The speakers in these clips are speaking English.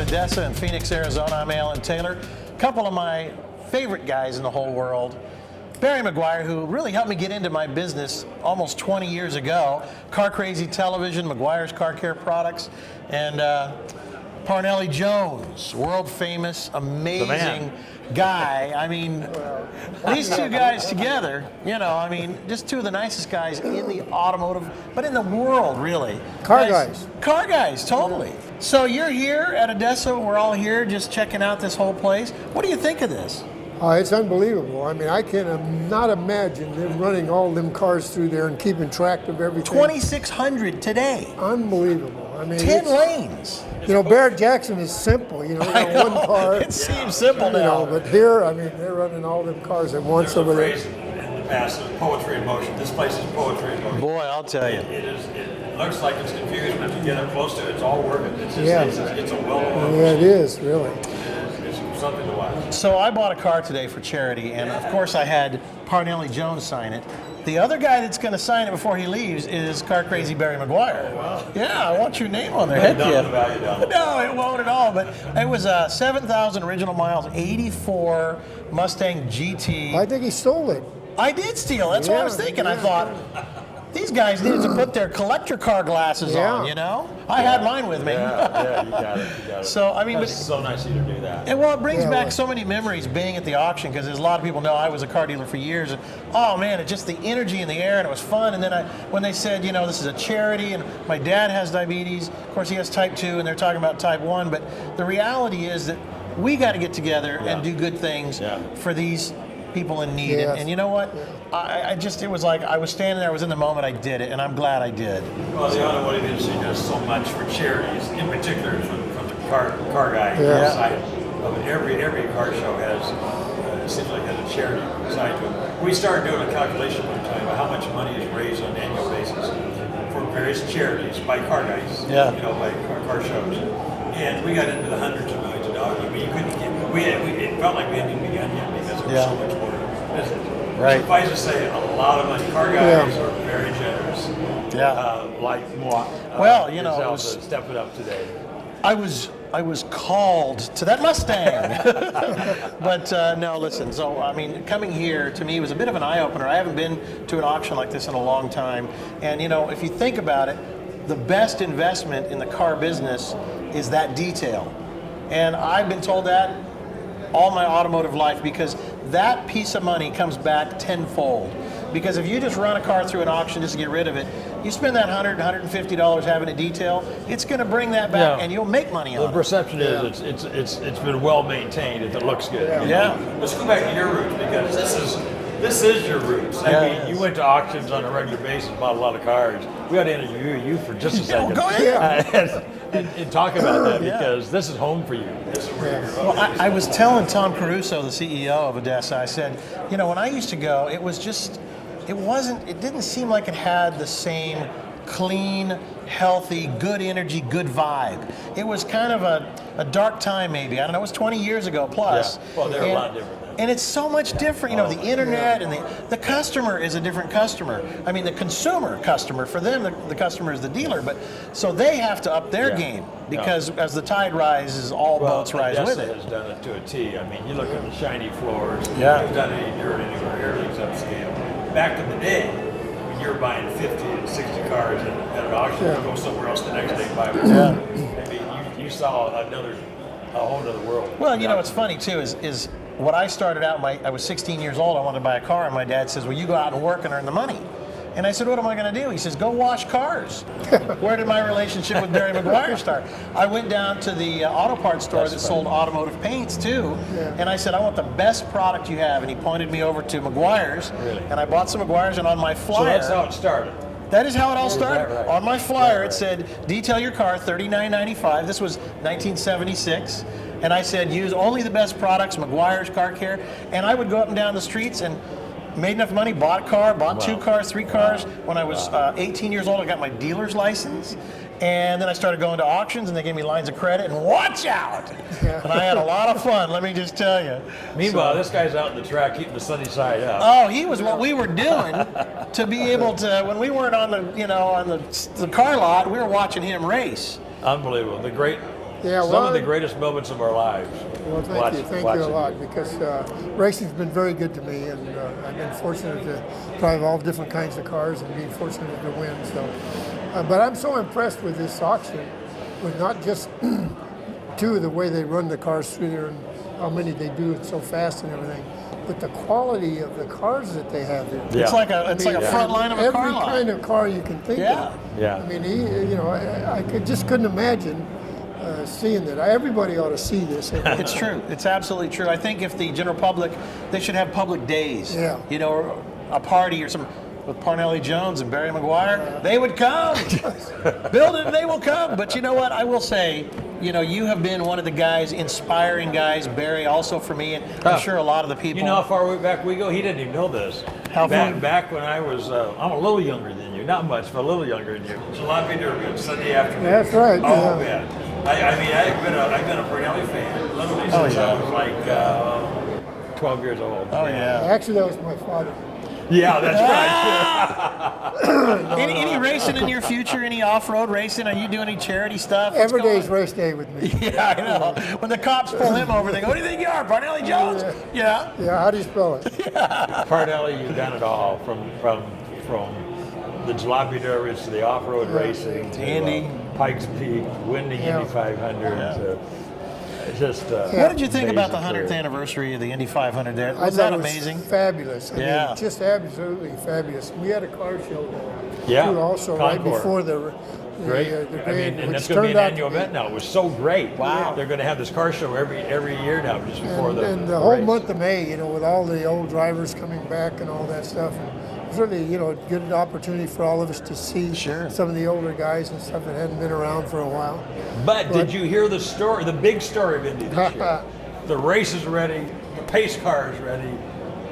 Odessa and Phoenix, Arizona. I'm Alan Taylor. A couple of my favorite guys in the whole world. Barry Meguiar, who really helped me get into my business almost 20 years ago. Car Crazy Television, Meguiar's Car Care Products, and Parnelli Jones, world famous, amazing guy. I mean, these two guys together, you know, I mean, just two of the nicest guys in the automotive, but in the world, really. Car guys. Car guys, totally. So you're here at Odessa. We're all here just checking out this whole place. What do you think of this? It's unbelievable. I mean, I can not imagine them running all them cars through there and keeping track of everything. 2,600 today. Unbelievable. I mean, 10 lanes. You know, Barrett Jackson is simple. You know, you got one car. It seems simple now. You know, but here, I mean, they're running all them cars at once over there. There's a phrase in the past, poetry in motion. This place is poetry in motion. Boy, I'll tell you. It looks like it's confused, but if you get up close to it, it's all working. It's just, Yeah. it's a well-oiled Yeah, it is, really. It's something to watch. So I bought a car today for charity, and of course I had Parnelli Jones sign it. The other guy that's going to sign it before he leaves is Car Crazy Barry Meguiar. Oh, wow. Yeah, I want your name on there. Heck None yeah. of the value down. No, it won't at all. But it was 7,000 original miles, 84 Mustang GT. I think he stole it. I did steal. That's what I was thinking. I thought these guys needed to put their collector car glasses on. You know, I had mine with me. Yeah, you got it. You got it. So I mean, It's so nice of you to do that. And well, it brings Yeah, back well. so many memories being at the auction, because there's a lot of people know I was a car dealer for years. And oh man, it just the energy in the air, and it was fun. And then when they said, you know, this is a charity, and my dad has diabetes, of course he has type 2, and they're talking about type 1. But the reality is that we got to get together and do good things for these people in need. Yes. And you know what? I just, it was like I was standing there, I was in the moment, I did it, and I'm glad I did. Well, the automotive industry does so much for charities, in particular from the car guy side of it. Every car show has, it seems like has a charity side to it. We started doing a calculation one time about how much money is raised on an annual basis for various charities by car guys, you know, by car shows. And we got into the hundreds of millions of dollars. I mean, you couldn't get, it felt like we hadn't even begun yet because there was so much more business. Right. Suffice to say, a lot of money. Car guys are very generous. Yeah. Like moi. Well, you know, it was, step it up today. I was called to that Mustang. But no, listen, so I mean, coming here to me was a bit of an eye-opener. I haven't been to an auction like this in a long time. And you know, if you think about it, the best investment in the car business is that detail. And I've been told that all my automotive life, because that piece of money comes back tenfold. Because if you just run a car through an auction just to get rid of it, you spend that $100, $150 having a detail, it's going to bring that back and you'll make money on it. The perception is it's been well maintained if it looks good. Let's go back to your roots, because this is your roots. I mean, you went to auctions on a regular basis, bought a lot of cars. We got to interview you for just a second. Go ahead. And talk about that, because this is home for you. Well, I was telling Tom Caruso, the CEO of Odessa, I said, you know, when I used to go, it was just, it didn't seem like it had the same clean, healthy, good energy, good vibe. It was kind of a dark time, maybe. I don't know, it was 20 years ago plus. Yeah. Well, they're a lot different. And it's so much different, you know, the internet and the customer is a different customer. I mean, the consumer customer, for them, the customer is the dealer, but so they have to up their game, because as the tide rises, all boats rise with it. Has done it to a T. I mean, you look at the shiny floors. You've done any dirt anywhere, everything's upscale. Back in the day, when you were buying 50 and 60 cars at an auction, you go somewhere else the next day and buy one. I mean, you saw a whole other world. Well, you know what's funny too is when I started out, I was 16 years old, I wanted to buy a car, and my dad says, well, you go out and work and earn the money. And I said, what am I going to do? He says, go wash cars. Where did my relationship with Barry Meguiar start? I went down to the auto parts store that sold automotive paints too, and I said, I want the best product you have. And he pointed me over to Meguiar's, and I bought some Meguiar's, and on my flyer. So that's how it started. That is how it all started. Right? On my flyer, it said, detail your car, $39.95. This was 1976. And I said, use only the best products, Meguiar's Car Care. And I would go up and down the streets and made enough money, bought a car, bought 2 cars, 3 cars. When I was 18 years old, I got my dealer's license. And then I started going to auctions, and they gave me lines of credit, and watch out! And I had a lot of fun, let me just tell you. Meanwhile, this guy's out in the track keeping the sunny side up. Oh, he was what we were doing to be able to, when we weren't on the, you know, on the car lot, we were watching him race. Unbelievable. The great Yeah, some of the greatest moments of our lives. Well, thank you a lot, because racing's been very good to me, and I've been fortunate to drive all different kinds of cars and be fortunate to win. So, but I'm so impressed with this auction, with not just the way they run the cars through there and how many they do it so fast and everything, but the quality of the cars that they have there. It's like a front line of a car line. Every kind of car you can think of. Yeah. I mean, I just couldn't imagine seeing that. Everybody ought to see this. It's true. It's absolutely true. I think if the general public, they should have public days. Yeah. You know, a party or some with Parnelli Jones and Barry Meguiar, they would come. Build it and they will come. But you know what? I will say, you know, you have been one of the guys, inspiring guys, Barry also for me, and I'm sure a lot of the people. You know how far back we go? He didn't even know this. How far? Back when I was, I'm a little younger than you. Not much, but a little younger than you. Jalopy Derby Sunday afternoon. That's right. Oh, man. I mean, I've been a Parnelli fan, literally since I was like 12 years old. Oh, yeah. Actually, that was my father. Yeah, that's right. Any racing in your future? Any off-road racing? Are you doing any charity stuff? Every day's race day with me. Yeah, I know. When the cops pull him over, they go, "What do you think you are, Parnelli Jones?" Yeah. Yeah, how do you spell it? Parnelli, you've done it all, from the Jalopy Derbies to the off-road racing to Indy. Pikes Peak, winning Indy 500. Just, what did you think about the amazing 100th career. anniversary of the Indy 500 there? I Was thought that it was amazing? Fabulous. I Yeah. mean, just absolutely fabulous. We had a car show there. Yeah. Too, also right Concours. before the Great. the I mean, which and that's going to be turned an out annual event now. It was so great. Wow. They're going to have this car show every year now, just before and the the whole race. month of May, you know, with all the old drivers coming back and all that stuff. And it's really, you know, a good opportunity for all of us to see some of the older guys and stuff that hadn't been around for a while. But did you hear the story, the big story of Indy this year? The race is ready, the pace car is ready,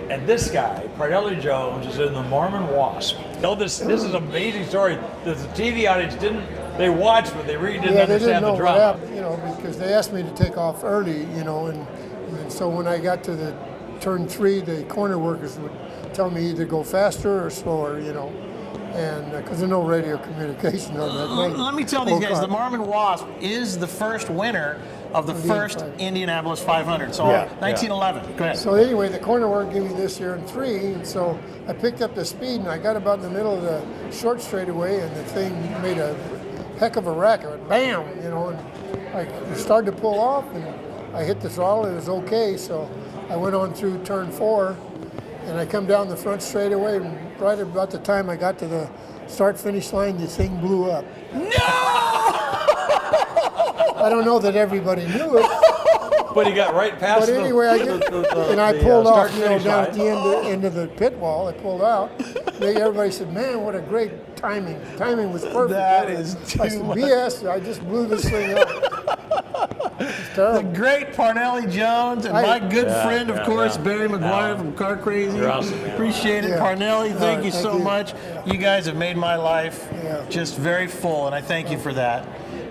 and this guy, Parnelli Jones, is in the Mormon Wasp. Tell this is an amazing story that the TV audience they watched, but they really didn't They understand didn't know the what drama. happened, you know, because they asked me to take off early, you know, and so when I got to the turn 3, the corner workers would tell me either go faster or slower, you know, and because there's no radio communication on that night. Let me tell these guys, the Mormon Wasp is the first winner of the first Indianapolis 500. So 1911. Go ahead. So anyway, the corner work gave me this year in 3, and so I picked up the speed, and I got about in the middle of the short straightaway, and the thing made a heck of a racket. It went bam, you know, and I started to pull off, and I hit the throttle. It was okay, so I went on through turn 4, and I come down the front straightaway, and right about the time I got to the start-finish line, the thing blew up. No! I don't know that everybody knew it. But he got right past But anyway, I pulled off, you know, down at the end of the pit wall. I pulled out. Everybody said, "Man, what a great timing! Timing was perfect." That is I said, BS. I just blew this thing up. It's terrible. The great Parnelli Jones and my good friend, of course, Barry Meguiar from Car Crazy. You're awesome, man. Appreciate it, Yeah. Parnelli. Thank you so you. much. You guys have made my life just very full, and I thank you for that.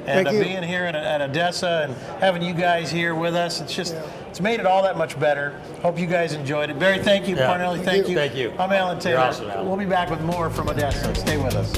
And Thank you. being here at Odessa and having you guys here with us, it's made it all that much better. Hope you guys enjoyed it. Barry, thank you. Yeah. Parnelli, thank you. Thank you. I'm Alan Taylor. You're awesome, Alan. We'll be back with more from Odessa. Stay with us.